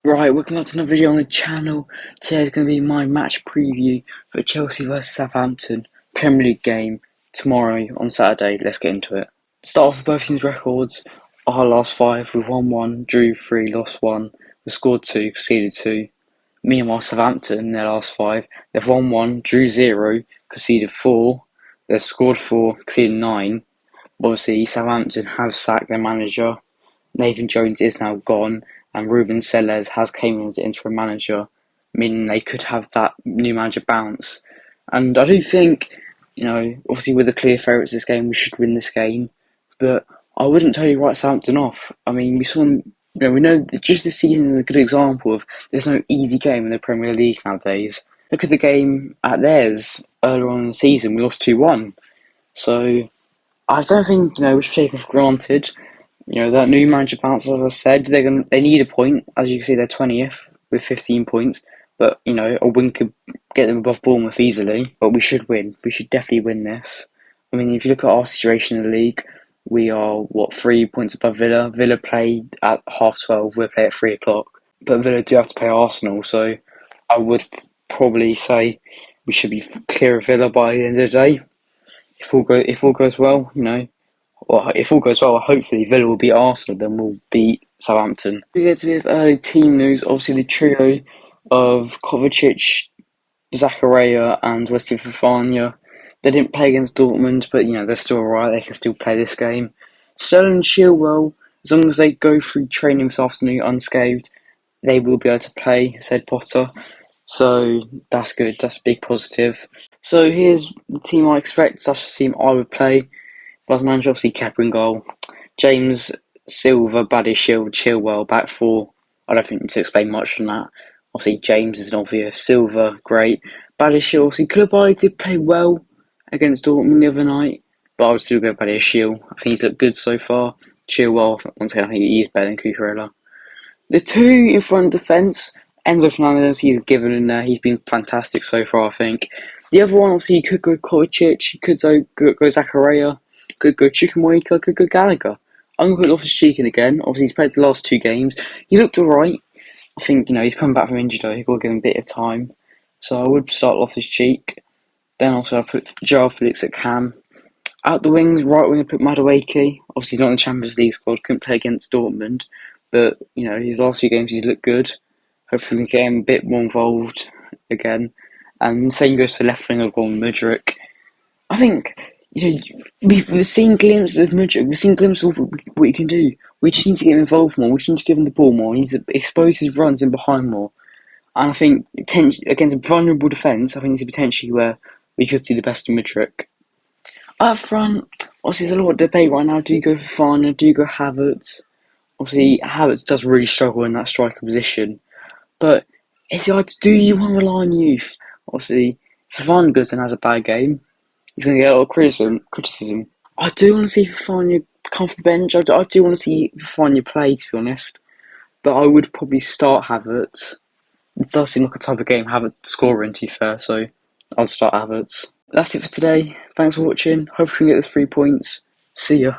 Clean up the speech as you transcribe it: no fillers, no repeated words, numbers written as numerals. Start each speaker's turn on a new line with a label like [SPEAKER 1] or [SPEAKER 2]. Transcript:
[SPEAKER 1] Right, welcome back to another video on the channel. Today's going to be my match preview for Chelsea vs Southampton Premier League game tomorrow on Saturday. Let's get into it. Start off with both teams' records. Our last five, we've won one, drew three, lost one. We've scored two, conceded two. Meanwhile, Southampton, their last five, they've won one, drew zero, conceded four. They've scored four, conceded nine. Obviously, Southampton have sacked their manager. Nathan Jones is now gone, and Ruben Sellés has came in as interim manager, meaning they could have that new manager bounce. And I do think, obviously we're the clear favourites this game, we should win this game, but I wouldn't totally write Southampton off. I mean, we saw them, we know that just this season is a good example of there's no easy game in the Premier League nowadays. Look at the game at theirs earlier on in the season, we lost 2-1. So I don't think, we should take it for granted. That new manager bounce, as I said, they need a point. As you can see, they're 20th with 15 points. But, a win could get them above Bournemouth easily. But we should win. We should definitely win this. I mean, if you look at our situation in the league, we are, 3 points above Villa. Villa play at 12:30, we play at 3 o'clock. But Villa do have to play Arsenal, so I would probably say we should be clear of Villa by the end of the day. If all goes well, if all goes well, hopefully Villa will beat Arsenal, then we'll beat Southampton. We get to a bit of early team news. Obviously, the trio of Kovacic, Zakaria, and Wesley Fofana. They didn't play against Dortmund, but they're still alright. They can still play this game. Sterling and Chilwell, as long as they go through training this afternoon unscathed, they will be able to play, said Potter. So that's good. That's a big positive. So here's the team I expect. That's the team I would play. First manager, obviously Kepa in goal. James, Silva, Badiashile, Chilwell, back four. I don't think need to explain much on that. Obviously James is an obvious. Silva, great. Badiashile, obviously Koulibaly did play well against Dortmund the other night, but I would still go Badiashile. I think he's looked good so far. Chilwell, once again, I think he's better than Cucurella. The two in front defence, Enzo Fernandez, he's a given in there. He's been fantastic so far, I think. The other one, obviously, you could go Kovacic, you could go Zakaria, could go Chukwuemeka, could go Gallagher. I'm going to put Loftus-Cheek in again. Obviously, he's played the last two games. He looked alright. I think, he's coming back from injury though. He's got to give him a bit of time. So I would start Loftus-Cheek. Then also I put Joao Felix at cam. Out the wings, right wing, I put Madueke. Obviously, he's not in the Champions League squad. Couldn't play against Dortmund. But, his last few games, he's looked good. Hopefully, we can get him a bit more involved again. And same goes to left wing, I've gone Mudryk. I think, we've seen glimpses of Mudryk. We've seen glimpses of what he can do. We just need to get him involved more. We just need to give him the ball more. He needs to expose his runs in behind more. And I think, against a vulnerable defence, I think it's potentially where we could see the best of Mudryk. Up front, obviously, there's a lot of debate right now. Do you go for Fofana? Do you go Havertz? Obviously, Havertz does really struggle in that striker position. But do you want to rely on youth? Obviously, if Fofana goes and has a bad game, he's going to get a lot of criticism. I do want to see Fofana come off the bench. I do want to see Fofana play, to be honest. But I would probably start Havertz. It does seem like a type of game Havertz scoring, to be fair, so I'll start Havertz. That's it for today. Thanks for watching. Hopefully we can get the 3 points. See ya.